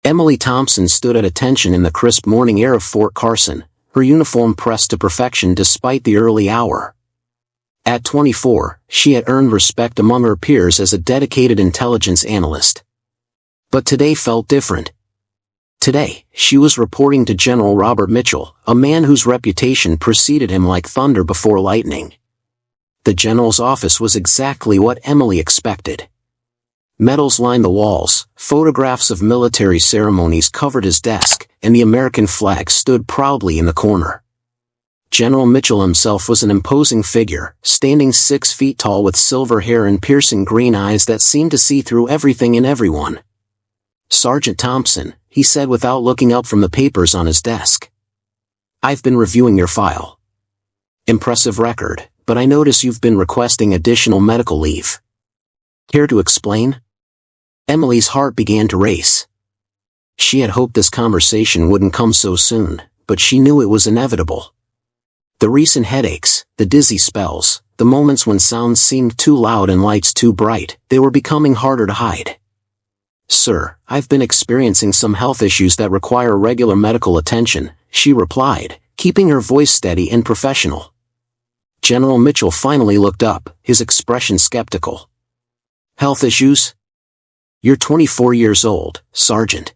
Emily Thompson stood at attention in the crisp morning air of Fort Carson, her uniform pressed to perfection despite the early hour. At 24, she had earned respect among her peers as a dedicated intelligence analyst. But today felt different. Today, she was reporting to General Robert Mitchell, a man whose reputation preceded him like thunder before lightning. The general's office was exactly what Emily expected. Medals lined the walls, photographs of military ceremonies covered his desk, and the American flag stood proudly in the corner. General Mitchell himself was an imposing figure, standing 6 feet tall with silver hair and piercing green eyes that seemed to see through everything and everyone. "Sergeant Thompson," he said without looking up from the papers on his desk. "I've been reviewing your file. Impressive record, but I notice you've been requesting additional medical leave. Care to explain?" Emily's heart began to race. She had hoped this conversation wouldn't come so soon, but she knew it was inevitable. The recent headaches, the dizzy spells, the moments when sounds seemed too loud and lights too bright, they were becoming harder to hide. "Sir, I've been experiencing some health issues that require regular medical attention," she replied, keeping her voice steady and professional. General Mitchell finally looked up, his expression skeptical. "Health issues? You're 24 years old, Sergeant.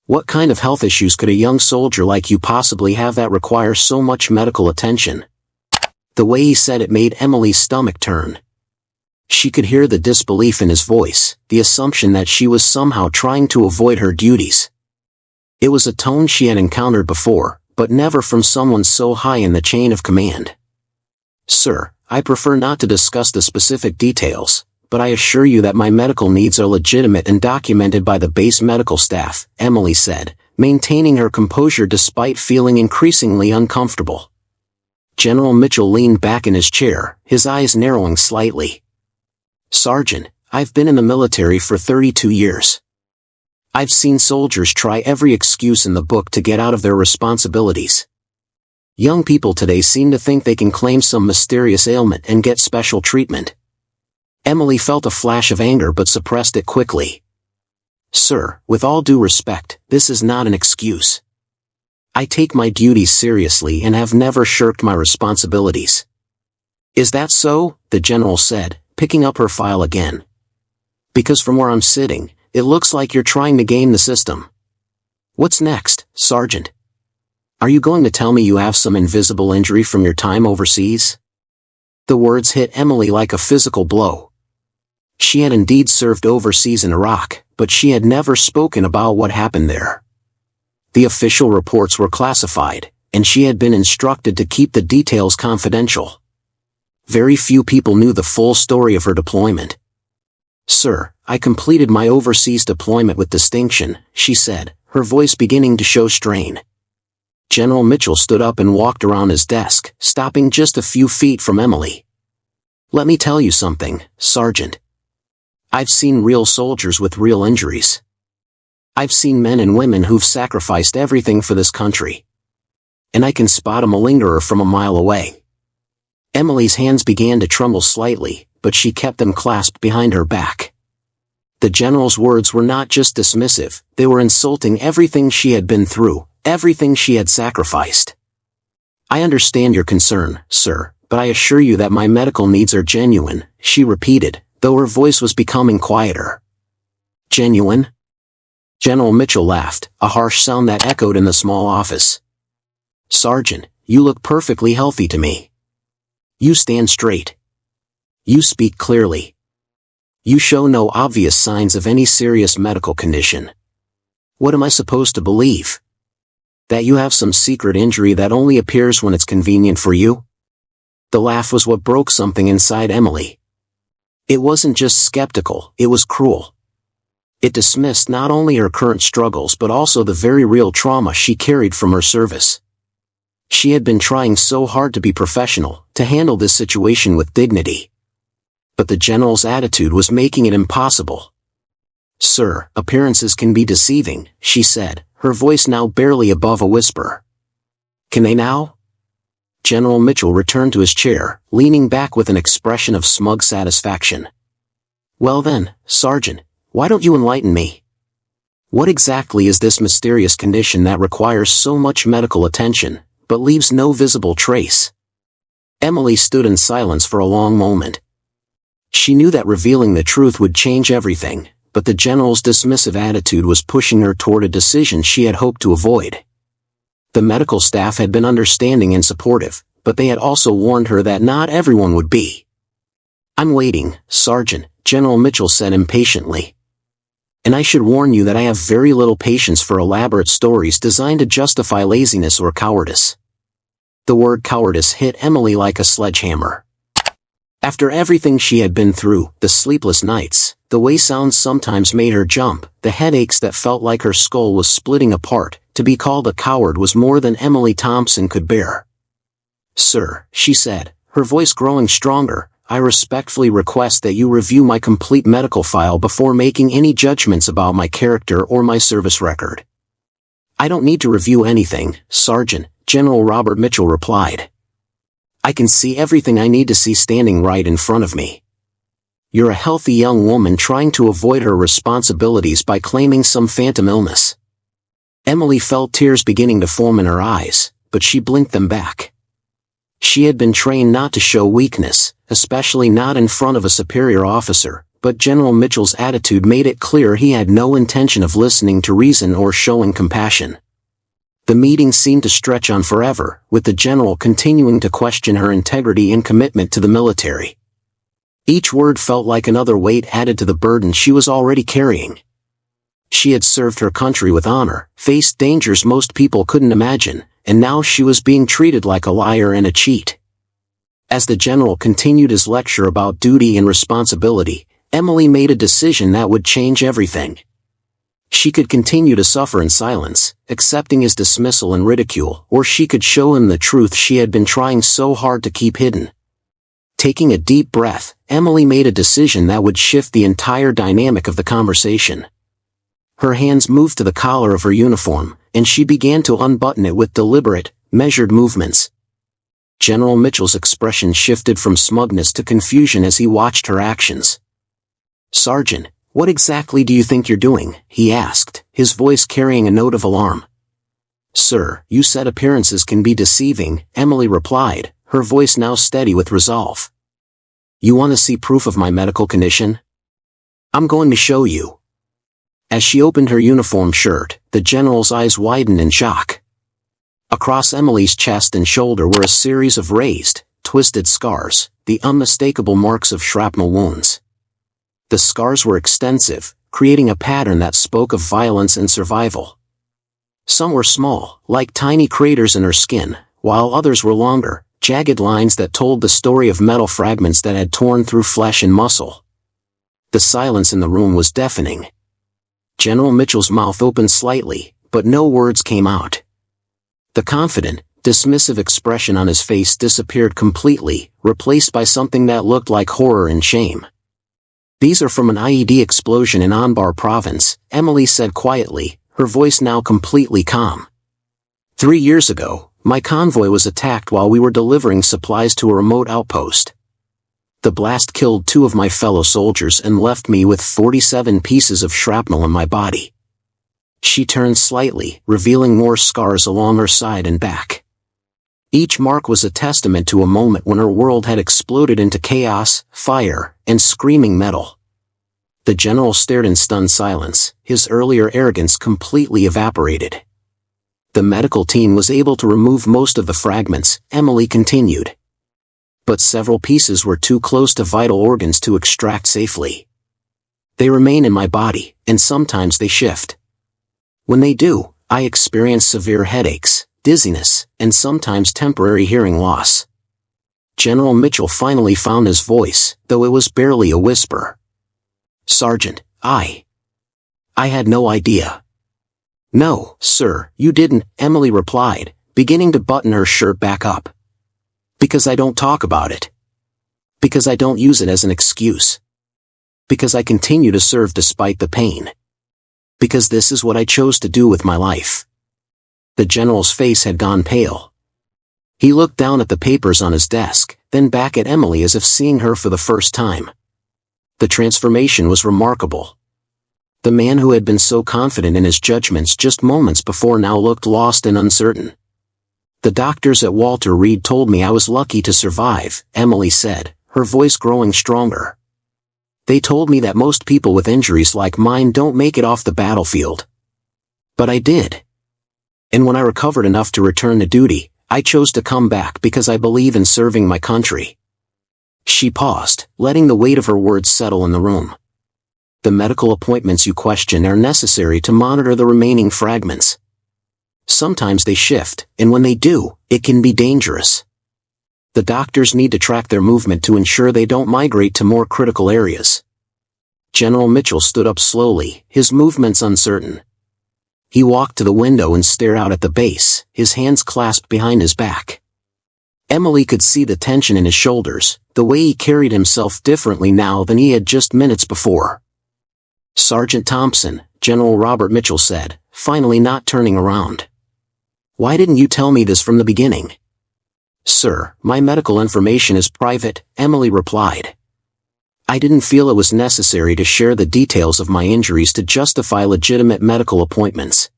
What kind of health issues could a young soldier like you possibly have that require so much medical attention?" The way he said it made Emily's stomach turn. She could hear the disbelief in his voice, the assumption that she was somehow trying to avoid her duties. It was a tone she had encountered before, but never from someone so high in the chain of command. "Sir, I prefer not to discuss the specific details, but I assure you that my medical needs are legitimate and documented by the base medical staff," Emily said, maintaining her composure despite feeling increasingly uncomfortable. General Mitchell leaned back in his chair, his eyes narrowing slightly. "Sergeant, I've been in the military for 32 years. I've seen soldiers try every excuse in the book to get out of their responsibilities. Young people today seem to think they can claim some mysterious ailment and get special treatment." Emily felt a flash of anger but suppressed it quickly. "Sir, with all due respect, this is not an excuse. I take my duties seriously and have never shirked my responsibilities." "Is that so?" the general said, picking up her file again. "Because from where I'm sitting, it looks like you're trying to game the system. What's next, Sergeant? Are you going to tell me you have some invisible injury from your time overseas?" The words hit Emily like a physical blow. She had indeed served overseas in Iraq, but she had never spoken about what happened there. The official reports were classified, and she had been instructed to keep the details confidential. Very few people knew the full story of her deployment. "Sir, I completed my overseas deployment with distinction," she said, her voice beginning to show strain. General Mitchell stood up and walked around his desk, stopping just a few feet from Emily. "Let me tell you something, Sergeant. I've seen real soldiers with real injuries. I've seen men and women who've sacrificed everything for this country. And I can spot a malingerer from a mile away." Emily's hands began to tremble slightly, but she kept them clasped behind her back. The general's words were not just dismissive, they were insulting everything she had been through, everything she had sacrificed. "I understand your concern, sir, but I assure you that my medical needs are genuine," she repeated, though her voice was becoming quieter. "Genuine?" General Mitchell laughed, a harsh sound that echoed in the small office. "Sergeant, you look perfectly healthy to me. You stand straight. You speak clearly. You show no obvious signs of any serious medical condition. What am I supposed to believe? That you have some secret injury that only appears when it's convenient for you?" The laugh was what broke something inside Emily. It wasn't just skeptical, it was cruel. It dismissed not only her current struggles but also the very real trauma she carried from her service. She had been trying so hard to be professional, to handle this situation with dignity. But the general's attitude was making it impossible. "Sir, appearances can be deceiving," she said, her voice now barely above a whisper. "Can they now?" General Mitchell returned to his chair, leaning back with an expression of smug satisfaction. "Well then, Sergeant, why don't you enlighten me? What exactly is this mysterious condition that requires so much medical attention, but leaves no visible trace? Emily stood in silence for a long moment. She knew that revealing the truth would change everything, but the general's dismissive attitude was pushing her toward a decision she had hoped to avoid. The medical staff had been understanding and supportive, but they had also warned her that not everyone would be. "I'm waiting, Sergeant," General Mitchell said impatiently. "And I should warn you that I have very little patience for elaborate stories designed to justify laziness or cowardice." The word cowardice hit Emily like a sledgehammer. After everything she had been through, the sleepless nights, the way sounds sometimes made her jump, the headaches that felt like her skull was splitting apart, to be called a coward was more than Emily Thompson could bear. "Sir," she said, her voice growing stronger, "I respectfully request that you review my complete medical file before making any judgments about my character or my service record." "I don't need to review anything, Sergeant," General Robert Mitchell replied. "I can see everything I need to see standing right in front of me. You're a healthy young woman trying to avoid her responsibilities by claiming some phantom illness." Emily felt tears beginning to form in her eyes, but she blinked them back. She had been trained not to show weakness, especially not in front of a superior officer, but General Mitchell's attitude made it clear he had no intention of listening to reason or showing compassion. The meeting seemed to stretch on forever, with the general continuing to question her integrity and commitment to the military. Each word felt like another weight added to the burden she was already carrying. She had served her country with honor, faced dangers most people couldn't imagine, and now she was being treated like a liar and a cheat. As the general continued his lecture about duty and responsibility, Emily made a decision that would change everything. She could continue to suffer in silence, accepting his dismissal and ridicule, or she could show him the truth she had been trying so hard to keep hidden. Taking a deep breath, Emily made a decision that would shift the entire dynamic of the conversation. Her hands moved to the collar of her uniform, and she began to unbutton it with deliberate, measured movements. General Mitchell's expression shifted from smugness to confusion as he watched her actions. "Sergeant, what exactly do you think you're doing?" he asked, his voice carrying a note of alarm. "Sir, you said appearances can be deceiving," Emily replied, her voice now steady with resolve. "You want to see proof of my medical condition? I'm going to show you." As she opened her uniform shirt, the general's eyes widened in shock. Across Emily's chest and shoulder were a series of raised, twisted scars, the unmistakable marks of shrapnel wounds. The scars were extensive, creating a pattern that spoke of violence and survival. Some were small, like tiny craters in her skin, while others were longer, jagged lines that told the story of metal fragments that had torn through flesh and muscle. The silence in the room was deafening. General Mitchell's mouth opened slightly, but no words came out. The confident, dismissive expression on his face disappeared completely, replaced by something that looked like horror and shame. "These are from an IED explosion in Anbar province," Emily said quietly, her voice now completely calm. 3 years ago, my convoy was attacked while we were delivering supplies to a remote outpost. The blast killed 2 of my fellow soldiers and left me with 47 pieces of shrapnel in my body." She turned slightly, revealing more scars along her side and back. Each mark was a testament to a moment when her world had exploded into chaos, fire, and screaming metal. The general stared in stunned silence, his earlier arrogance completely evaporated. "The medical team was able to remove most of the fragments," Emily continued. "But several pieces were too close to vital organs to extract safely. They remain in my body, and sometimes they shift. When they do, I experience severe headaches, dizziness, and sometimes temporary hearing loss." General Mitchell finally found his voice, though it was barely a whisper. "Sergeant, I had no idea." "No, sir, you didn't," Emily replied, beginning to button her shirt back up. "Because I don't talk about it. Because I don't use it as an excuse. Because I continue to serve despite the pain. Because this is what I chose to do with my life." The general's face had gone pale. He looked down at the papers on his desk, then back at Emily as if seeing her for the first time. The transformation was remarkable. The man who had been so confident in his judgments just moments before now looked lost and uncertain. "The doctors at Walter Reed told me I was lucky to survive," Emily said, her voice growing stronger. "They told me that most people with injuries like mine don't make it off the battlefield. But I did. And when I recovered enough to return to duty, I chose to come back because I believe in serving my country." She paused, letting the weight of her words settle in the room. "The medical appointments you question are necessary to monitor the remaining fragments. Sometimes they shift, and when they do, it can be dangerous. The doctors need to track their movement to ensure they don't migrate to more critical areas." General Mitchell stood up slowly, his movements uncertain. He walked to the window and stared out at the base, his hands clasped behind his back. Emily could see the tension in his shoulders, the way he carried himself differently now than he had just minutes before. "Sergeant Thompson," General Robert Mitchell said, finally not turning around. "Why didn't you tell me this from the beginning?" "Sir, my medical information is private," Emily replied. "I didn't feel it was necessary to share the details of my injuries to justify legitimate medical appointments.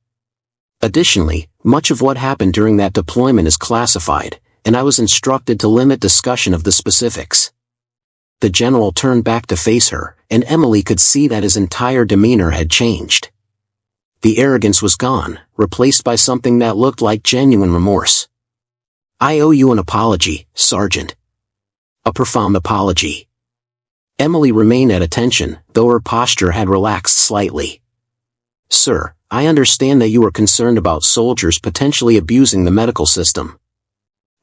Additionally, much of what happened during that deployment is classified, and I was instructed to limit discussion of the specifics." The general turned back to face her, and Emily could see that his entire demeanor had changed. The arrogance was gone, replaced by something that looked like genuine remorse. "I owe you an apology, Sergeant. A profound apology." Emily remained at attention, though her posture had relaxed slightly. "Sir, I understand that you are concerned about soldiers potentially abusing the medical system.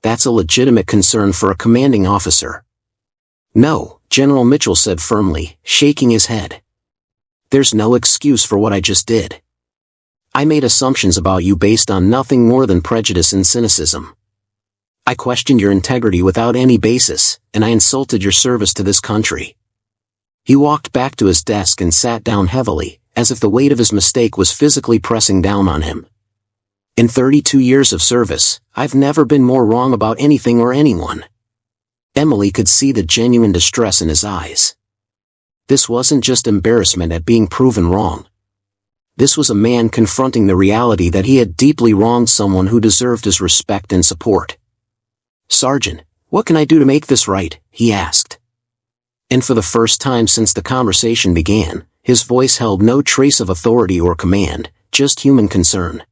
That's a legitimate concern for a commanding officer." "No," General Mitchell said firmly, shaking his head. "There's no excuse for what I just did. I made assumptions about you based on nothing more than prejudice and cynicism. I questioned your integrity without any basis, and I insulted your service to this country." He walked back to his desk and sat down heavily, as if the weight of his mistake was physically pressing down on him. "In 32 years of service, I've never been more wrong about anything or anyone." Emily could see the genuine distress in his eyes. This wasn't just embarrassment at being proven wrong. This was a man confronting the reality that he had deeply wronged someone who deserved his respect and support. "Sergeant, what can I do to make this right?" he asked. And for the first time since the conversation began, his voice held no trace of authority or command, just human concern.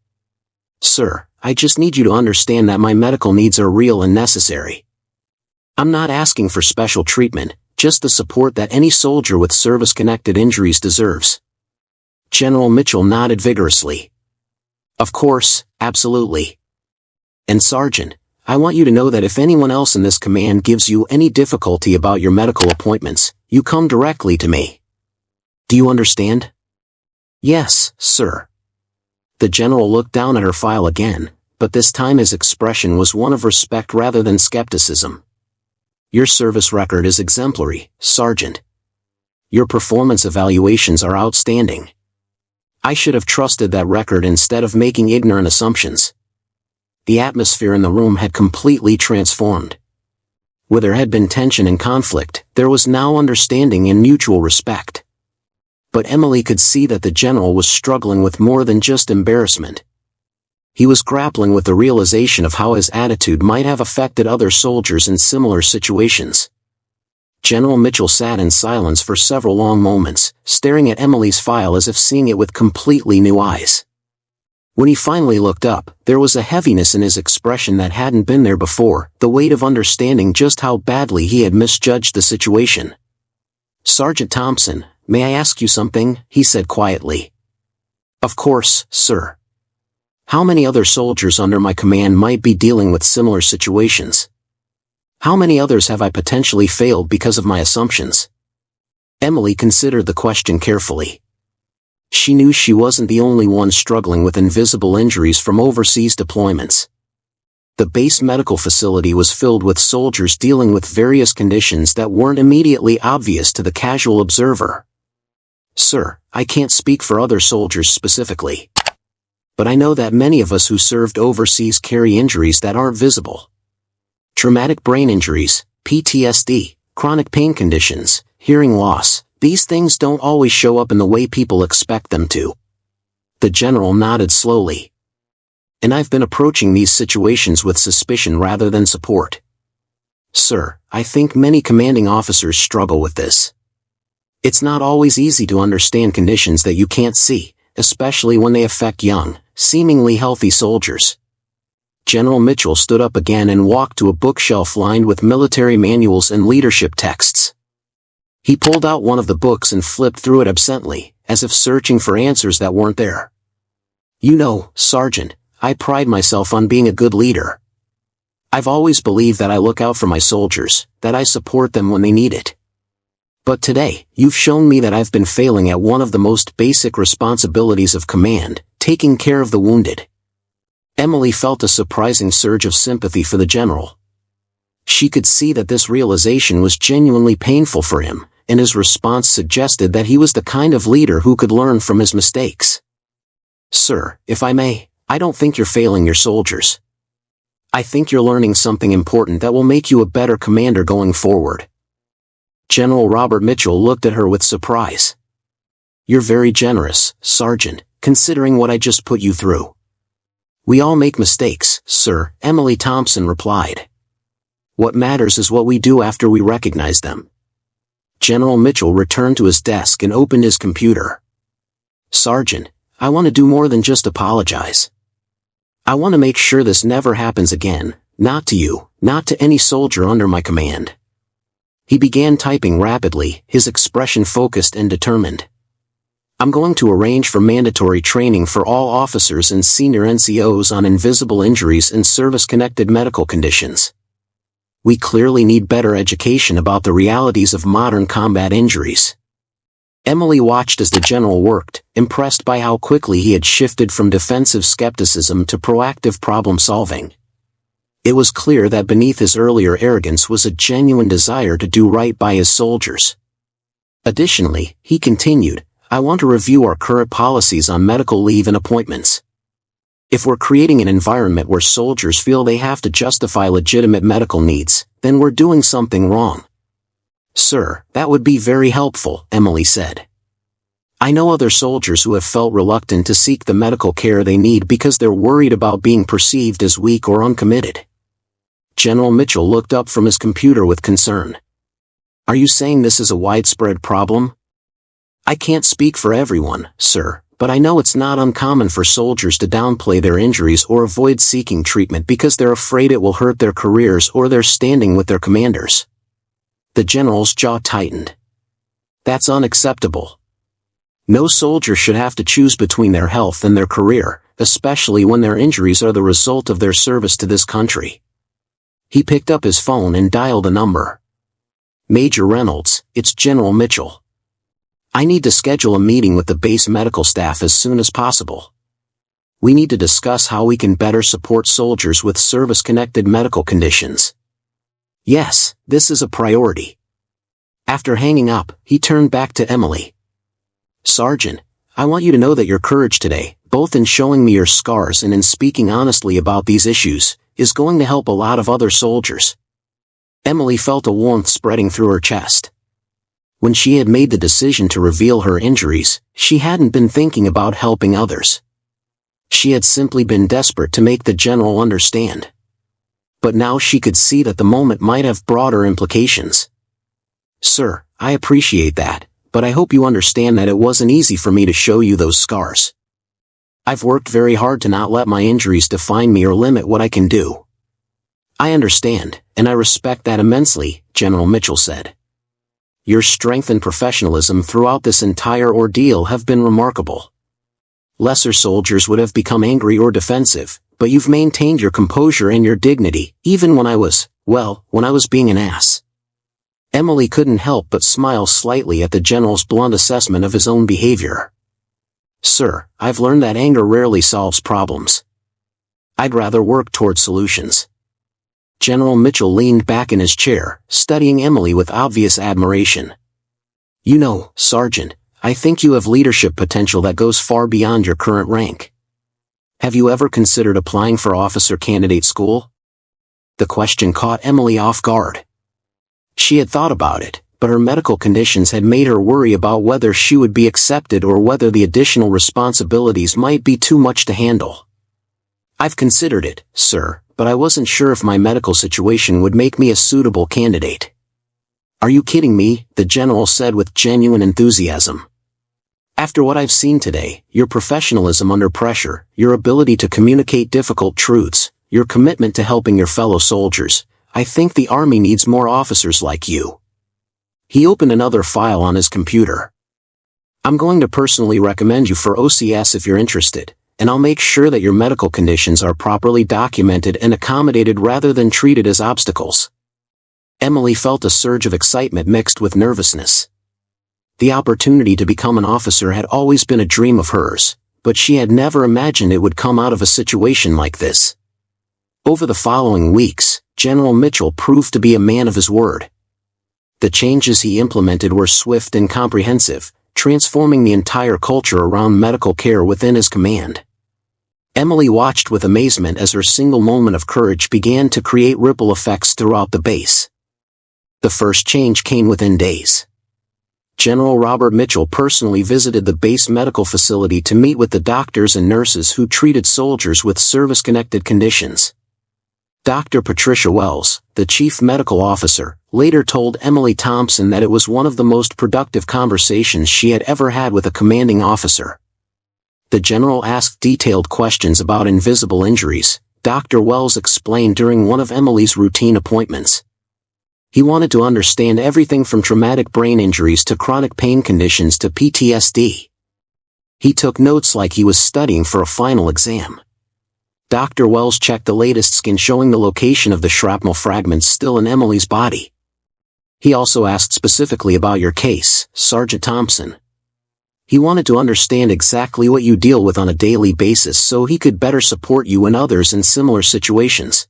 "Sir, I just need you to understand that my medical needs are real and necessary. I'm not asking for special treatment, just the support that any soldier with service-connected injuries deserves." General Mitchell nodded vigorously. "Of course, absolutely. And Sergeant, I want you to know that if anyone else in this command gives you any difficulty about your medical appointments, you come directly to me. Do you understand?" "Yes, sir." The general looked down at her file again, but this time his expression was one of respect rather than skepticism. "Your service record is exemplary, Sergeant. Your performance evaluations are outstanding. I should have trusted that record instead of making ignorant assumptions." The atmosphere in the room had completely transformed. Where there had been tension and conflict, there was now understanding and mutual respect. But Emily could see that the general was struggling with more than just embarrassment. He was grappling with the realization of how his attitude might have affected other soldiers in similar situations. General Mitchell sat in silence for several long moments, staring at Emily's file as if seeing it with completely new eyes. When he finally looked up, there was a heaviness in his expression that hadn't been there before, the weight of understanding just how badly he had misjudged the situation. "Sergeant Thompson, may I ask you something?" he said quietly. "Of course, sir." "How many other soldiers under my command might be dealing with similar situations? How many others have I potentially failed because of my assumptions?" Emily considered the question carefully. She knew she wasn't the only one struggling with invisible injuries from overseas deployments. The base medical facility was filled with soldiers dealing with various conditions that weren't immediately obvious to the casual observer. "Sir, I can't speak for other soldiers specifically. But I know that many of us who served overseas carry injuries that aren't visible. Traumatic brain injuries, PTSD, chronic pain conditions, hearing loss, These things don't always show up in the way people expect them to. The general nodded slowly. And I've been approaching these situations with suspicion rather than support. Sir, I think many commanding officers struggle with this. It's not always easy to understand conditions that you can't see, especially when they affect young, seemingly healthy soldiers. General Mitchell stood up again and walked to a bookshelf lined with military manuals and leadership texts. He pulled out one of the books and flipped through it absently, as if searching for answers that weren't there. You know, Sergeant, I pride myself on being a good leader. I've always believed that I look out for my soldiers, that I support them when they need it. But today, you've shown me that I've been failing at one of the most basic responsibilities of command, taking care of the wounded. Emily felt a surprising surge of sympathy for the general. She could see that this realization was genuinely painful for him, and his response suggested that he was the kind of leader who could learn from his mistakes. Sir, if I may, I don't think you're failing your soldiers. I think you're learning something important that will make you a better commander going forward. General Robert Mitchell looked at her with surprise. You're very generous, Sergeant, considering what I just put you through. We all make mistakes, sir, Emily Thompson replied. What matters is what we do after we recognize them. General Mitchell returned to his desk and opened his computer. Sergeant, I want to do more than just apologize. I want to make sure this never happens again, not to you, not to any soldier under my command. He began typing rapidly, his expression focused and determined. I'm going to arrange for mandatory training for all officers and senior NCOs on invisible injuries and service-connected medical conditions. We clearly need better education about the realities of modern combat injuries. Emily watched as the general worked, impressed by how quickly he had shifted from defensive skepticism to proactive problem-solving. It was clear that beneath his earlier arrogance was a genuine desire to do right by his soldiers. Additionally, he continued, I want to review our current policies on medical leave and appointments. If we're creating an environment where soldiers feel they have to justify legitimate medical needs, then we're doing something wrong. Sir, that would be very helpful, Emily said. I know other soldiers who have felt reluctant to seek the medical care they need because they're worried about being perceived as weak or uncommitted. General Mitchell looked up from his computer with concern. Are you saying this is a widespread problem? I can't speak for everyone, sir, but I know it's not uncommon for soldiers to downplay their injuries or avoid seeking treatment because they're afraid it will hurt their careers or their standing with their commanders. The general's jaw tightened. That's unacceptable. No soldier should have to choose between their health and their career, especially when their injuries are the result of their service to this country. He picked up his phone and dialed a number. Major Reynolds, it's General Mitchell. I need to schedule a meeting with the base medical staff as soon as possible. We need to discuss how we can better support soldiers with service-connected medical conditions. Yes, this is a priority. After hanging up, he turned back to Emily. Sergeant, I want you to know that your courage today, both in showing me your scars and in speaking honestly about these issues, is going to help a lot of other soldiers. Emily felt a warmth spreading through her chest. When she had made the decision to reveal her injuries, she hadn't been thinking about helping others. She had simply been desperate to make the general understand. But now she could see that the moment might have broader implications. Sir, I appreciate that, but I hope you understand that it wasn't easy for me to show you those scars. I've worked very hard to not let my injuries define me or limit what I can do. I understand, and I respect that immensely, General Mitchell said. Your strength and professionalism throughout this entire ordeal have been remarkable. Lesser soldiers would have become angry or defensive, but you've maintained your composure and your dignity, even when I was being an ass. Emily couldn't help but smile slightly at the general's blunt assessment of his own behavior. Sir, I've learned that anger rarely solves problems. I'd rather work toward solutions. General Mitchell leaned back in his chair, studying Emily with obvious admiration. You know, Sergeant, I think you have leadership potential that goes far beyond your current rank. Have you ever considered applying for officer candidate school? The question caught Emily off guard. She had thought about it, but her medical conditions had made her worry about whether she would be accepted or whether the additional responsibilities might be too much to handle. "I've considered it, sir, but I wasn't sure if my medical situation would make me a suitable candidate." "Are you kidding me?" the general said with genuine enthusiasm. "After what I've seen today, your professionalism under pressure, your ability to communicate difficult truths, your commitment to helping your fellow soldiers, I think the Army needs more officers like you." He opened another file on his computer. "I'm going to personally recommend you for OCS if you're interested, and I'll make sure that your medical conditions are properly documented and accommodated rather than treated as obstacles." Emily felt a surge of excitement mixed with nervousness. The opportunity to become an officer had always been a dream of hers, but she had never imagined it would come out of a situation like this. Over the following weeks, General Mitchell proved to be a man of his word. The changes he implemented were swift and comprehensive, transforming the entire culture around medical care within his command. Emily watched with amazement as her single moment of courage began to create ripple effects throughout the base. The first change came within days. General Robert Mitchell personally visited the base medical facility to meet with the doctors and nurses who treated soldiers with service-connected conditions. Dr. Patricia Wells, the chief medical officer, later told Emily Thompson that it was one of the most productive conversations she had ever had with a commanding officer. The general asked detailed questions about invisible injuries, Dr. Wells explained during one of Emily's routine appointments. He wanted to understand everything from traumatic brain injuries to chronic pain conditions to PTSD. He took notes like he was studying for a final exam. Dr. Wells checked the latest scan showing the location of the shrapnel fragments still in Emily's body. He also asked specifically about your case, Sergeant Thompson. He wanted to understand exactly what you deal with on a daily basis so he could better support you and others in similar situations.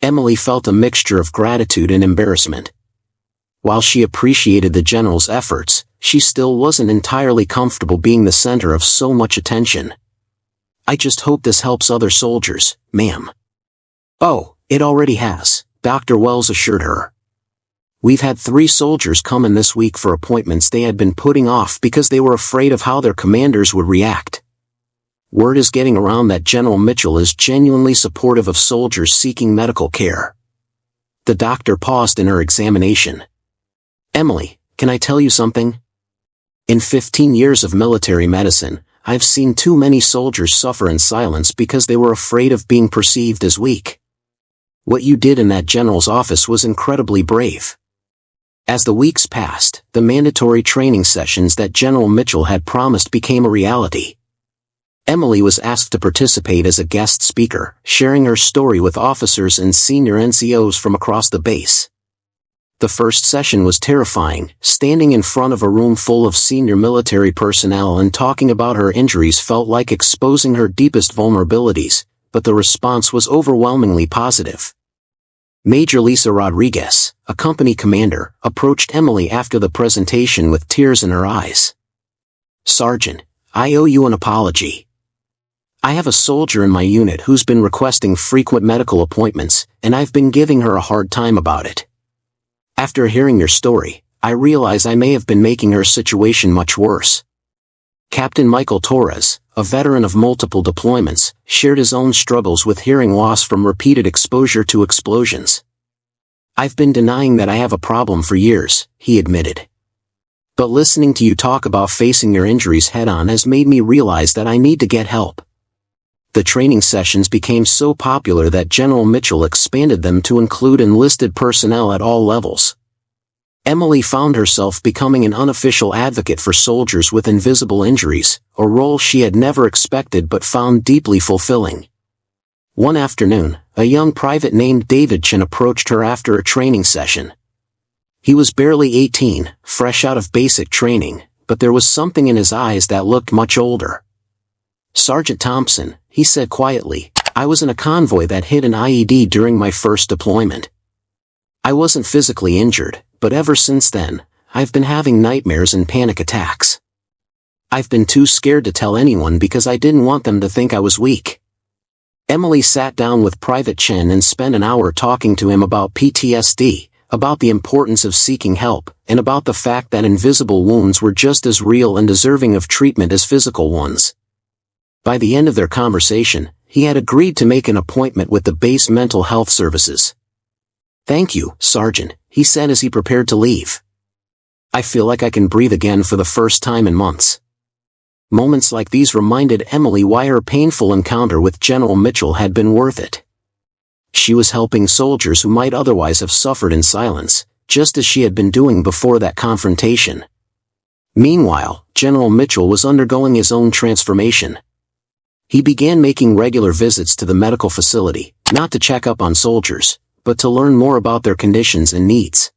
Emily felt a mixture of gratitude and embarrassment. While she appreciated the general's efforts, she still wasn't entirely comfortable being the center of so much attention. "I just hope this helps other soldiers, ma'am." "Oh, it already has," Dr. Wells assured her. "We've had 3 soldiers come in this week for appointments they had been putting off because they were afraid of how their commanders would react. Word is getting around that General Mitchell is genuinely supportive of soldiers seeking medical care." The doctor paused in her examination. "Emily, can I tell you something? In 15 years of military medicine, I've seen too many soldiers suffer in silence because they were afraid of being perceived as weak. What you did in that general's office was incredibly brave." As the weeks passed, the mandatory training sessions that General Mitchell had promised became a reality. Emily was asked to participate as a guest speaker, sharing her story with officers and senior NCOs from across the base. The first session was terrifying. Standing in front of a room full of senior military personnel and talking about her injuries felt like exposing her deepest vulnerabilities, but the response was overwhelmingly positive. Major Lisa Rodriguez, a company commander, approached Emily after the presentation with tears in her eyes. "Sergeant, I owe you an apology. I have a soldier in my unit who's been requesting frequent medical appointments, and I've been giving her a hard time about it. After hearing your story, I realize I may have been making her situation much worse." Captain Michael Torres, a veteran of multiple deployments, shared his own struggles with hearing loss from repeated exposure to explosions. "I've been denying that I have a problem for years," he admitted. "But listening to you talk about facing your injuries head-on has made me realize that I need to get help." The training sessions became so popular that General Mitchell expanded them to include enlisted personnel at all levels. Emily found herself becoming an unofficial advocate for soldiers with invisible injuries, a role she had never expected but found deeply fulfilling. One afternoon, a young private named David Chin approached her after a training session. He was barely 18, fresh out of basic training, but there was something in his eyes that looked much older. "Sergeant Thompson," he said quietly, "I was in a convoy that hit an IED during my first deployment. I wasn't physically injured, but ever since then, I've been having nightmares and panic attacks. I've been too scared to tell anyone because I didn't want them to think I was weak." Emily sat down with Private Chen and spent an hour talking to him about PTSD, about the importance of seeking help, and about the fact that invisible wounds were just as real and deserving of treatment as physical ones. By the end of their conversation, he had agreed to make an appointment with the base mental health services. "Thank you, Sergeant," he said as he prepared to leave. "I feel like I can breathe again for the first time in months." Moments like these reminded Emily why her painful encounter with General Mitchell had been worth it. She was helping soldiers who might otherwise have suffered in silence, just as she had been doing before that confrontation. Meanwhile, General Mitchell was undergoing his own transformation. He began making regular visits to the medical facility, not to check up on soldiers, but to learn more about their conditions and needs.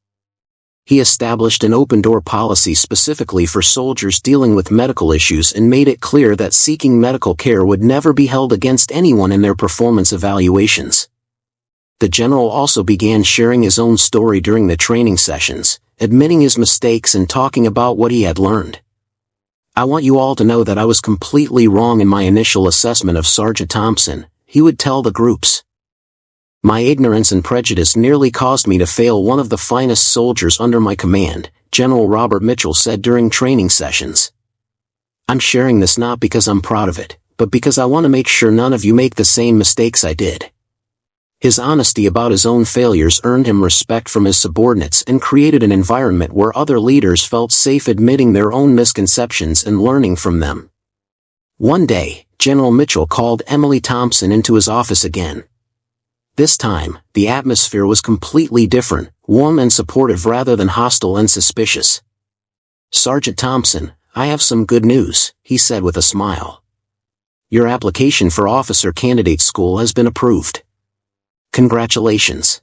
He established an open-door policy specifically for soldiers dealing with medical issues and made it clear that seeking medical care would never be held against anyone in their performance evaluations. The general also began sharing his own story during the training sessions, admitting his mistakes and talking about what he had learned. "I want you all to know that I was completely wrong in my initial assessment of Sergeant Thompson," he would tell the groups. "My ignorance and prejudice nearly caused me to fail one of the finest soldiers under my command," General Robert Mitchell said during training sessions. "I'm sharing this not because I'm proud of it, but because I want to make sure none of you make the same mistakes I did." His honesty about his own failures earned him respect from his subordinates and created an environment where other leaders felt safe admitting their own misconceptions and learning from them. One day, General Mitchell called Emily Thompson into his office again. This time, the atmosphere was completely different, warm and supportive rather than hostile and suspicious. "Sergeant Thompson, I have some good news," he said with a smile. "Your application for officer candidate school has been approved. Congratulations."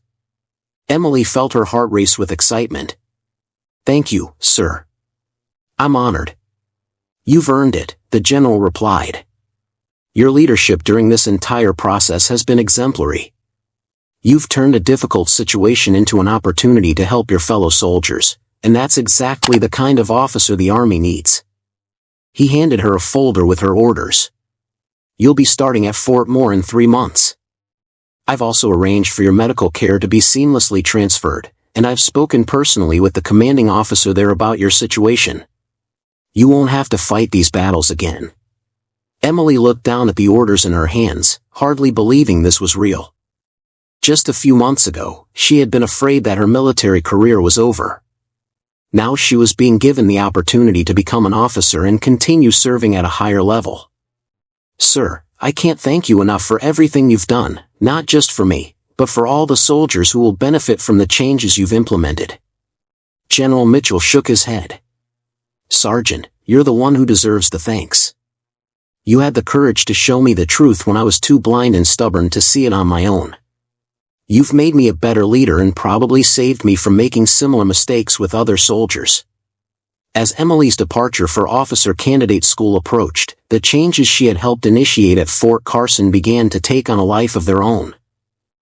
Emily felt her heart race with excitement. "Thank you, sir. I'm honored." "You've earned it," the general replied. "Your leadership during this entire process has been exemplary. You've turned a difficult situation into an opportunity to help your fellow soldiers, and that's exactly the kind of officer the Army needs." He handed her a folder with her orders. "You'll be starting at Fort Moore in 3 months. I've also arranged for your medical care to be seamlessly transferred, and I've spoken personally with the commanding officer there about your situation. You won't have to fight these battles again." Emily looked down at the orders in her hands, hardly believing this was real. Just a few months ago, she had been afraid that her military career was over. Now she was being given the opportunity to become an officer and continue serving at a higher level. "Sir, I can't thank you enough for everything you've done, not just for me, but for all the soldiers who will benefit from the changes you've implemented." General Mitchell shook his head. "Sergeant, you're the one who deserves the thanks. You had the courage to show me the truth when I was too blind and stubborn to see it on my own. You've made me a better leader and probably saved me from making similar mistakes with other soldiers." As Emily's departure for officer candidate school approached, the changes she had helped initiate at Fort Carson began to take on a life of their own.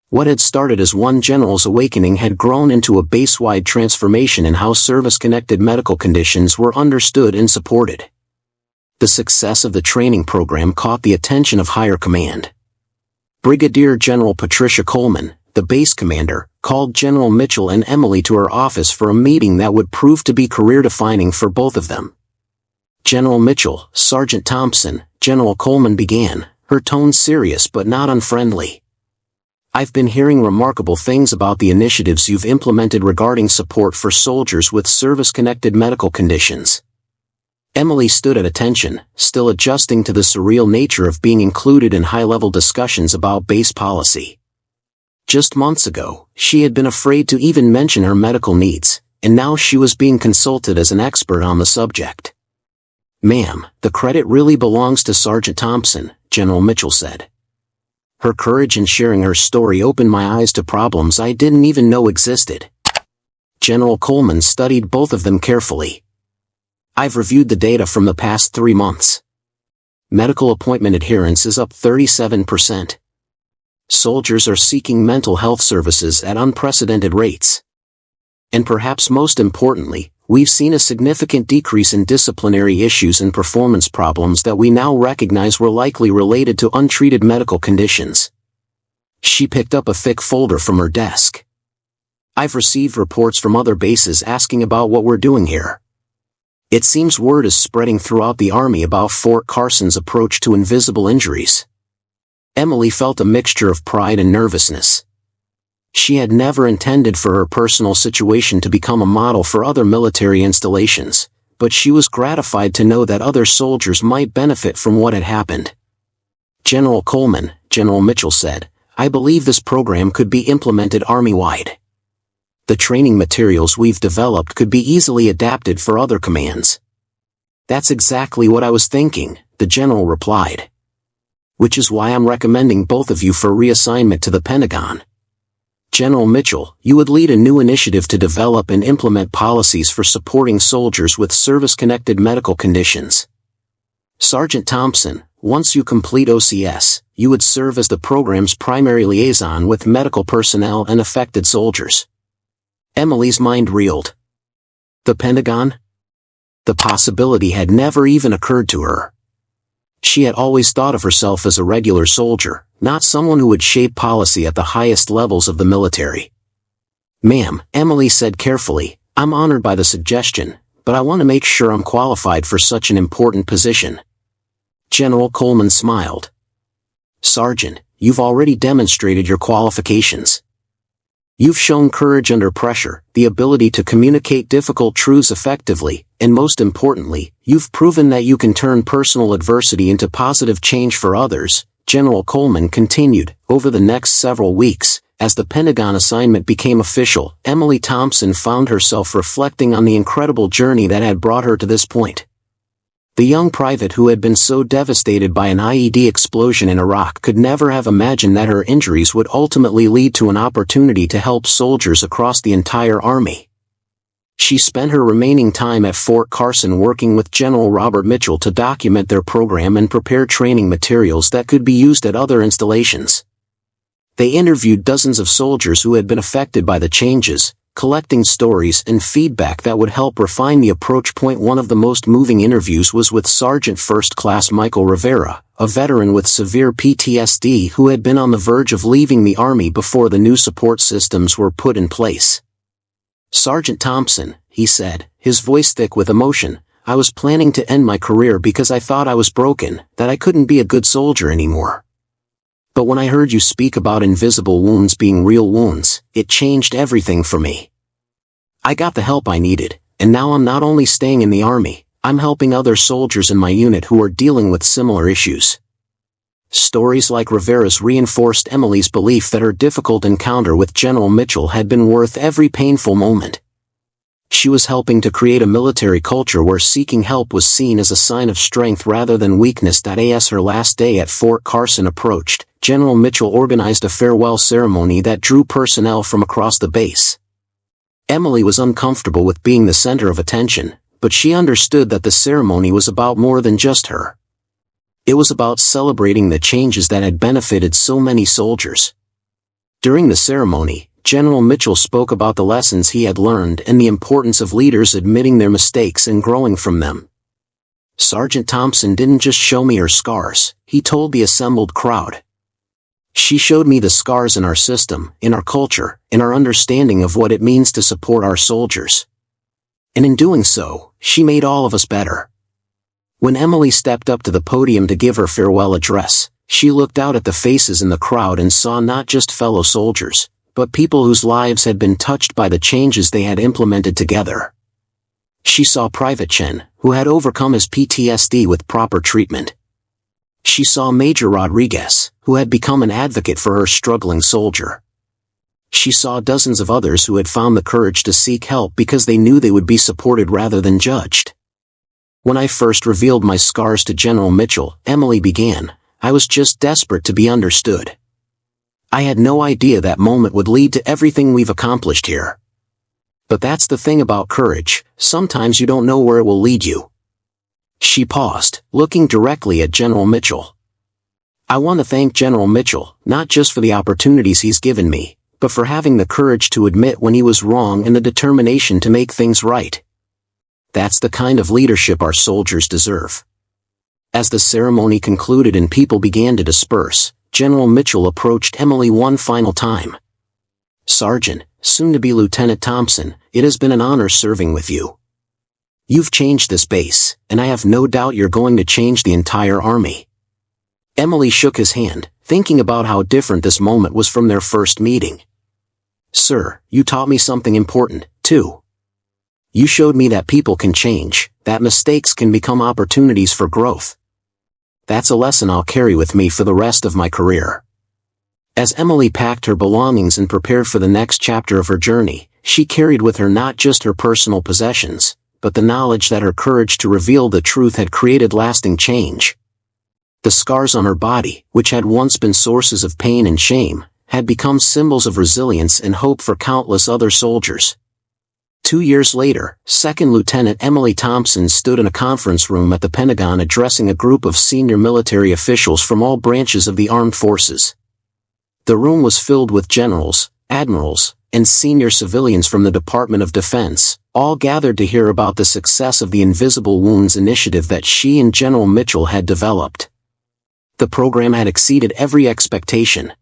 What had started as one general's awakening had grown into a base-wide transformation in how service-connected medical conditions were understood and supported. The success of the training program caught the attention of higher command. Brigadier General Patricia Coleman, the base commander, called General Mitchell and Emily to her office for a meeting that would prove to be career-defining for both of them. "General Mitchell, Sergeant Thompson," General Coleman began, her tone serious but not unfriendly. "I've been hearing remarkable things about the initiatives you've implemented regarding support for soldiers with service-connected medical conditions." Emily stood at attention, still adjusting to the surreal nature of being included in high-level discussions about base policy. Just months ago, she had been afraid to even mention her medical needs, and now she was being consulted as an expert on the subject. "Ma'am, the credit really belongs to Sergeant Thompson," General Mitchell said. "Her courage in sharing her story opened my eyes to problems I didn't even know existed." General Coleman studied both of them carefully. "I've reviewed the data from the past 3 months. Medical appointment adherence is up 37%. Soldiers are seeking mental health services at unprecedented rates. And perhaps most importantly, we've seen a significant decrease in disciplinary issues and performance problems that we now recognize were likely related to untreated medical conditions." She picked up a thick folder from her desk. I've received reports from other bases asking about what we're doing here. It seems word is spreading throughout the Army about Fort Carson's approach to invisible injuries. Emily felt a mixture of pride and nervousness. She had never intended for her personal situation to become a model for other military installations, but she was gratified to know that other soldiers might benefit from what had happened. General Coleman, General Mitchell said, I believe this program could be implemented Army-wide. The training materials we've developed could be easily adapted for other commands. That's exactly what I was thinking, the general replied. Which is why I'm recommending both of you for reassignment to the Pentagon. General Mitchell, you would lead a new initiative to develop and implement policies for supporting soldiers with service-connected medical conditions. Sergeant Thompson, once you complete OCS, you would serve as the program's primary liaison with medical personnel and affected soldiers. Emily's mind reeled. The Pentagon? The possibility had never even occurred to her. She had always thought of herself as a regular soldier, not someone who would shape policy at the highest levels of the military. Ma'am, Emily said carefully, I'm honored by the suggestion, but I want to make sure I'm qualified for such an important position. General Coleman smiled. Sergeant, you've already demonstrated your qualifications. You've shown courage under pressure, the ability to communicate difficult truths effectively, and most importantly, you've proven that you can turn personal adversity into positive change for others, General Coleman continued. Over the next several weeks, as the Pentagon assignment became official, Emily Thompson found herself reflecting on the incredible journey that had brought her to this point. The young private who had been so devastated by an IED explosion in Iraq could never have imagined that her injuries would ultimately lead to an opportunity to help soldiers across the entire Army. She spent her remaining time at Fort Carson working with General Robert Mitchell to document their program and prepare training materials that could be used at other installations. They interviewed dozens of soldiers who had been affected by the changes, collecting stories and feedback that would help refine the approach. One of the most moving interviews was with Sergeant First Class Michael Rivera, a veteran with severe PTSD who had been on the verge of leaving the Army before the new support systems were put in place. Sergeant Thompson, he said, his voice thick with emotion, I was planning to end my career because I thought I was broken, that I couldn't be a good soldier anymore. But when I heard you speak about invisible wounds being real wounds, it changed everything for me. I got the help I needed, and now I'm not only staying in the Army, I'm helping other soldiers in my unit who are dealing with similar issues. Stories like Rivera's reinforced Emily's belief that her difficult encounter with General Mitchell had been worth every painful moment. She was helping to create a military culture where seeking help was seen as a sign of strength rather than weakness. As her last day at Fort Carson approached, General Mitchell organized a farewell ceremony that drew personnel from across the base. Emily was uncomfortable with being the center of attention, but she understood that the ceremony was about more than just her. It was about celebrating the changes that had benefited so many soldiers. During the ceremony, General Mitchell spoke about the lessons he had learned and the importance of leaders admitting their mistakes and growing from them. Sergeant Thompson didn't just show me her scars, he told the assembled crowd. She showed me the scars in our system, in our culture, in our understanding of what it means to support our soldiers. And in doing so, she made all of us better. When Emily stepped up to the podium to give her farewell address, she looked out at the faces in the crowd and saw not just fellow soldiers, but people whose lives had been touched by the changes they had implemented together. She saw Private Chen, who had overcome his PTSD with proper treatment. She saw Major Rodriguez, who had become an advocate for her struggling soldier. She saw dozens of others who had found the courage to seek help because they knew they would be supported rather than judged. When I first revealed my scars to General Mitchell, Emily began, I was just desperate to be understood. I had no idea that moment would lead to everything we've accomplished here. But that's the thing about courage, sometimes you don't know where it will lead you. She paused, looking directly at General Mitchell. I want to thank General Mitchell, not just for the opportunities he's given me, but for having the courage to admit when he was wrong and the determination to make things right. That's the kind of leadership our soldiers deserve. As the ceremony concluded and people began to disperse, General Mitchell approached Emily one final time. "Sergeant, soon-to-be Lieutenant Thompson, it has been an honor serving with you. You've changed this base, and I have no doubt you're going to change the entire Army." Emily shook his hand, thinking about how different this moment was from their first meeting. "Sir, you taught me something important, too. You showed me that people can change, that mistakes can become opportunities for growth. That's a lesson I'll carry with me for the rest of my career." As Emily packed her belongings and prepared for the next chapter of her journey, she carried with her not just her personal possessions, but the knowledge that her courage to reveal the truth had created lasting change. The scars on her body, which had once been sources of pain and shame, had become symbols of resilience and hope for countless other soldiers. 2 years later, Second Lieutenant Emily Thompson stood in a conference room at the Pentagon addressing a group of senior military officials from all branches of the armed forces. The room was filled with generals, admirals, and senior civilians from the Department of Defense, all gathered to hear about the success of the Invisible Wounds initiative that she and General Mitchell had developed. The program had exceeded every expectation.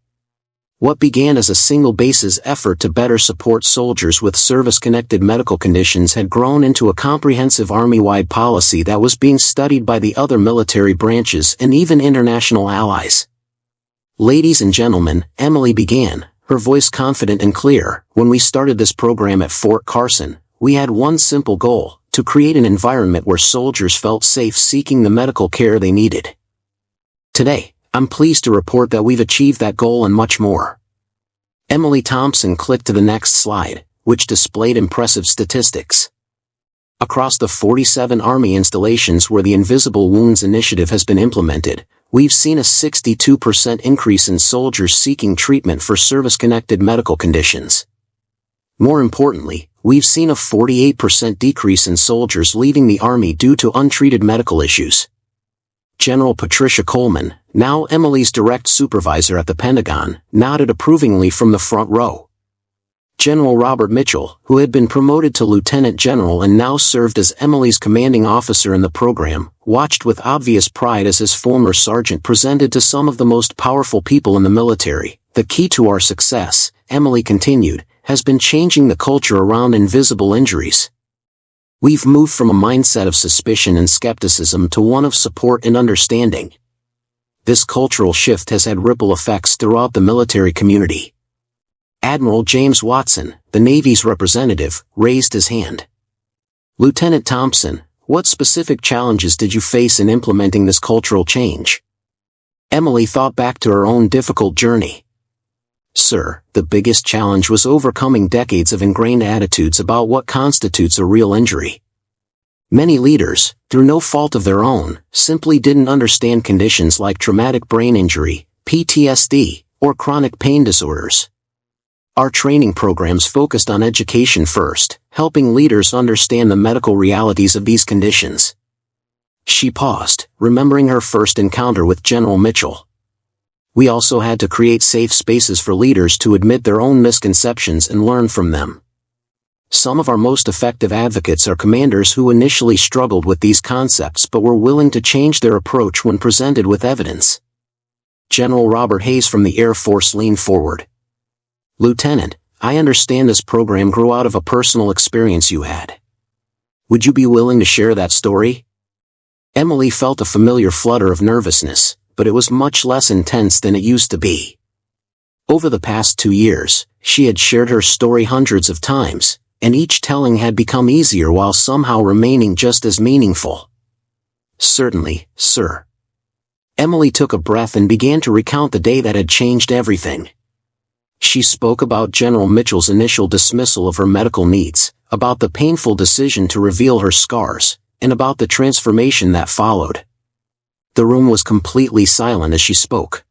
What began as a single base's effort to better support soldiers with service-connected medical conditions had grown into a comprehensive Army-wide policy that was being studied by the other military branches and even international allies. "Ladies and gentlemen," Emily began, her voice confident and clear, "when we started this program at Fort Carson, we had one simple goal: to create an environment where soldiers felt safe seeking the medical care they needed. Today, I'm pleased to report that we've achieved that goal and much more." Emily Thompson clicked to the next slide, which displayed impressive statistics. Across the 47 Army installations where the Invisible Wounds initiative has been implemented, we've seen a 62% increase in soldiers seeking treatment for service-connected medical conditions. More importantly, we've seen a 48% decrease in soldiers leaving the Army due to untreated medical issues. General Patricia Coleman, now Emily's direct supervisor at the Pentagon, nodded approvingly from the front row. General Robert Mitchell, who had been promoted to lieutenant general and now served as Emily's commanding officer in the program, watched with obvious pride as his former sergeant presented to some of the most powerful people in the military. "The key to our success," Emily continued, "has been changing the culture around invisible injuries. We've moved from a mindset of suspicion and skepticism to one of support and understanding. This cultural shift has had ripple effects throughout the military community." Admiral James Watson, the Navy's representative, raised his hand. "Lieutenant Thompson, what specific challenges did you face in implementing this cultural change?" Emily thought back to her own difficult journey. "Sir, the biggest challenge was overcoming decades of ingrained attitudes about what constitutes a real injury. Many leaders, through no fault of their own, simply didn't understand conditions like traumatic brain injury, PTSD, or chronic pain disorders. Our training programs focused on education first, helping leaders understand the medical realities of these conditions." She paused, remembering her first encounter with General Mitchell. "We also had to create safe spaces for leaders to admit their own misconceptions and learn from them. Some of our most effective advocates are commanders who initially struggled with these concepts but were willing to change their approach when presented with evidence." General Robert Hayes from the Air Force leaned forward. "Lieutenant, I understand this program grew out of a personal experience you had. Would you be willing to share that story?" Emily felt a familiar flutter of nervousness, but it was much less intense than it used to be. Over the past 2 years, she had shared her story hundreds of times, and each telling had become easier while somehow remaining just as meaningful. "Certainly, sir." Emily took a breath and began to recount the day that had changed everything. She spoke about General Mitchell's initial dismissal of her medical needs, about the painful decision to reveal her scars, and about the transformation that followed. The room was completely silent as she spoke.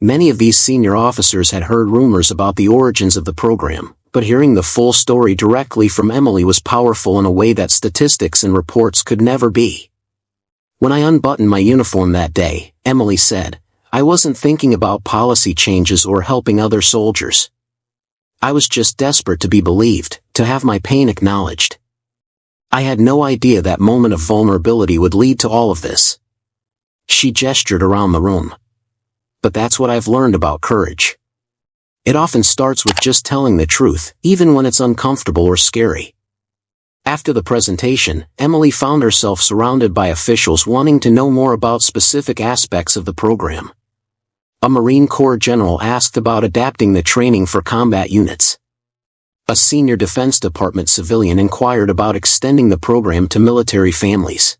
Many of these senior officers had heard rumors about the origins of the program, but hearing the full story directly from Emily was powerful in a way that statistics and reports could never be. "When I unbuttoned my uniform that day," Emily said, "I wasn't thinking about policy changes or helping other soldiers. I was just desperate to be believed, to have my pain acknowledged. I had no idea that moment of vulnerability would lead to all of this." She gestured around the room. "But that's what I've learned about courage. It often starts with just telling the truth, even when it's uncomfortable or scary. After the presentation, Emily found herself surrounded by officials wanting to know more about specific aspects of the program. A Marine Corps general asked about adapting the training for combat units. A senior Defense Department civilian inquired about extending the program to military families.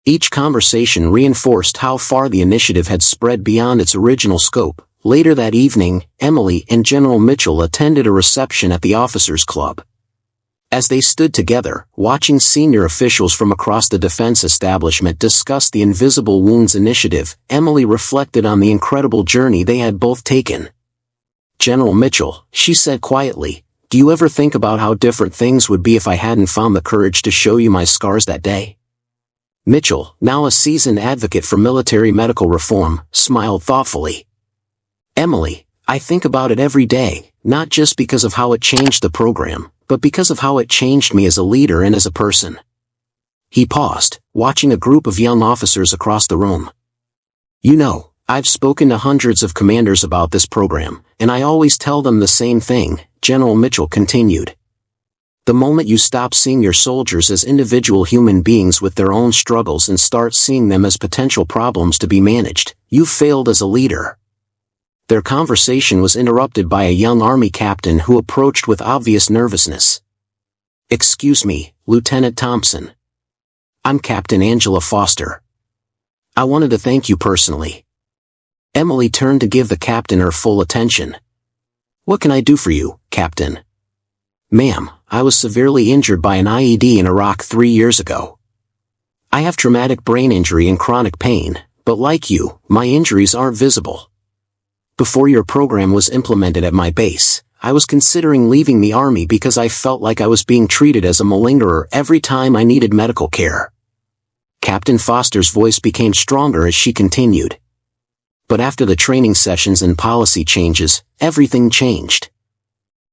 Each conversation reinforced how far the initiative had spread beyond its original scope. Later that evening, Emily and General Mitchell attended a reception at the Officers Club. As they stood together, watching senior officials from across the defense establishment discuss the Invisible Wounds Initiative, Emily reflected on the incredible journey they had both taken. "General Mitchell," she said quietly, "do you ever think about how different things would be if I hadn't found the courage to show you my scars that day?" Mitchell, now a seasoned advocate for military medical reform, smiled thoughtfully. "Emily, I think about it every day, not just because of how it changed the program, but because of how it changed me as a leader and as a person." He paused, watching a group of young officers across the room. "You know, I've spoken to hundreds of commanders about this program, and I always tell them the same thing," General Mitchell continued. "The moment you stop seeing your soldiers as individual human beings with their own struggles and start seeing them as potential problems to be managed, you've failed as a leader." Their conversation was interrupted by a young Army captain who approached with obvious nervousness. "Excuse me, Lieutenant Thompson. I'm Captain Angela Foster. I wanted to thank you personally." Emily turned to give the captain her full attention. "What can I do for you, Captain?" "Ma'am, I was severely injured by an IED in Iraq 3 years ago. I have traumatic brain injury and chronic pain, but like you, my injuries aren't visible. Before your program was implemented at my base, I was considering leaving the Army because I felt like I was being treated as a malingerer every time I needed medical care." Captain Foster's voice became stronger as she continued. "But after the training sessions and policy changes, everything changed.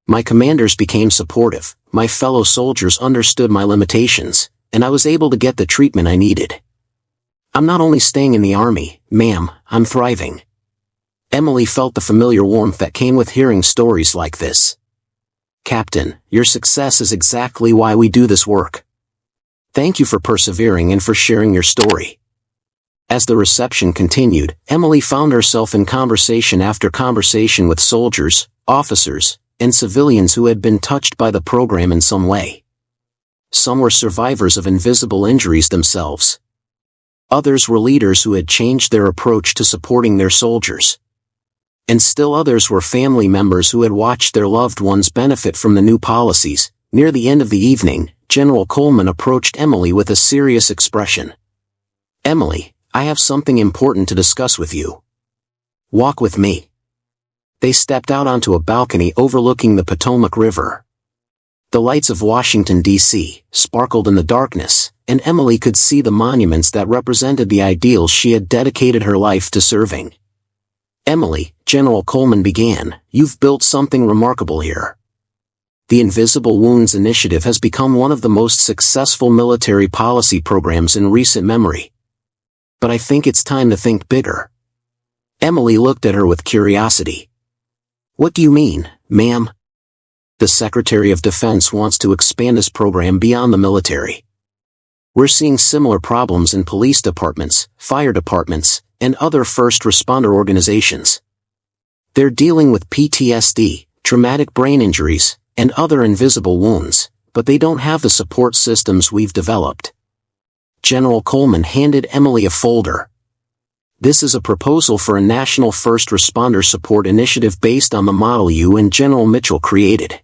My commanders became supportive, my fellow soldiers understood my limitations, and I was able to get the treatment I needed. I'm not only staying in the Army, ma'am, I'm thriving." Emily felt the familiar warmth that came with hearing stories like this. "Captain, your success is exactly why we do this work. Thank you for persevering and for sharing your story." As the reception continued, Emily found herself in conversation after conversation with soldiers, officers, and civilians who had been touched by the program in some way. Some were survivors of invisible injuries themselves. Others were leaders who had changed their approach to supporting their soldiers. And still others were family members who had watched their loved ones benefit from the new policies. Near the end of the evening, General Coleman approached Emily with a serious expression. "Emily, I have something important to discuss with you. Walk with me." They stepped out onto a balcony overlooking the Potomac River. The lights of Washington, D.C., sparkled in the darkness, and Emily could see the monuments that represented the ideals she had dedicated her life to serving. "Emily," General Coleman began, "you've built something remarkable here. The Invisible Wounds Initiative has become one of the most successful military policy programs in recent memory. But I think it's time to think bigger." Emily looked at her with curiosity. "What do you mean, ma'am?" "The Secretary of Defense wants to expand this program beyond the military. We're seeing similar problems in police departments, fire departments, and other first responder organizations. They're dealing with PTSD, traumatic brain injuries, and other invisible wounds, but they don't have the support systems we've developed." General Coleman handed Emily a folder. "This is a proposal for a national first responder support initiative based on the model you and General Mitchell created.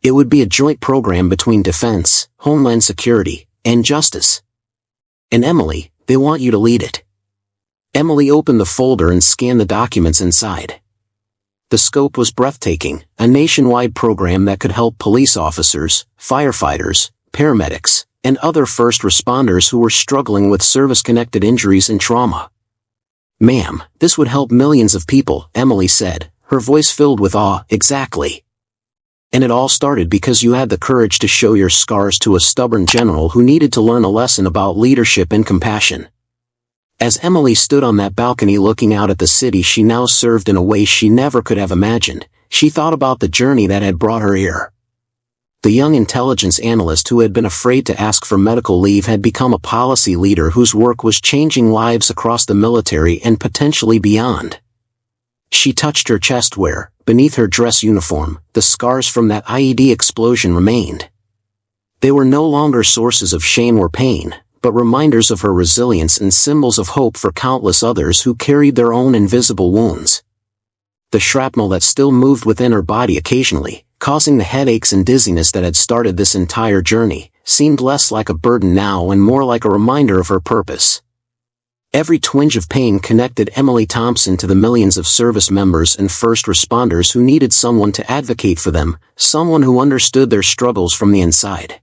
It would be a joint program between Defense, Homeland Security, and Justice. And Emily, they want you to lead it." Emily opened the folder and scanned the documents inside. The scope was breathtaking, a nationwide program that could help police officers, firefighters, paramedics, and other first responders who were struggling with service-connected injuries and trauma. "Ma'am, this would help millions of people," Emily said, her voice filled with awe. "Exactly. And it all started because you had the courage to show your scars to a stubborn general who needed to learn a lesson about leadership and compassion. As Emily stood on that balcony looking out at the city she now served in a way she never could have imagined, she thought about the journey that had brought her here. The young intelligence analyst who had been afraid to ask for medical leave had become a policy leader whose work was changing lives across the military and potentially beyond. She touched her chest where, beneath her dress uniform, the scars from that IED explosion remained. They were no longer sources of shame or pain, but reminders of her resilience and symbols of hope for countless others who carried their own invisible wounds. The shrapnel that still moved within her body occasionally, causing the headaches and dizziness that had started this entire journey, seemed less like a burden now and more like a reminder of her purpose. Every twinge of pain connected Emily Thompson to the millions of service members and first responders who needed someone to advocate for them, someone who understood their struggles from the inside.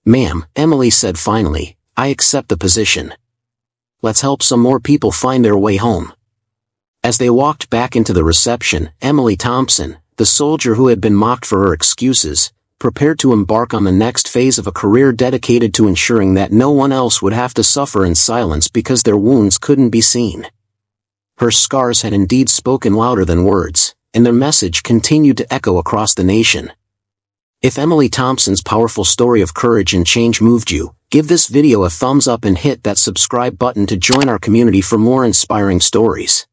"Ma'am," Emily said finally, "I accept the position. Let's help some more people find their way home." As they walked back into the reception, Emily Thompson, the soldier who had been mocked for her excuses, prepared to embark on the next phase of a career dedicated to ensuring that no one else would have to suffer in silence because their wounds couldn't be seen. Her scars had indeed spoken louder than words, and their message continued to echo across the nation. If Emily Thompson's powerful story of courage and change moved you, give this video a thumbs up and hit that subscribe button to join our community for more inspiring stories.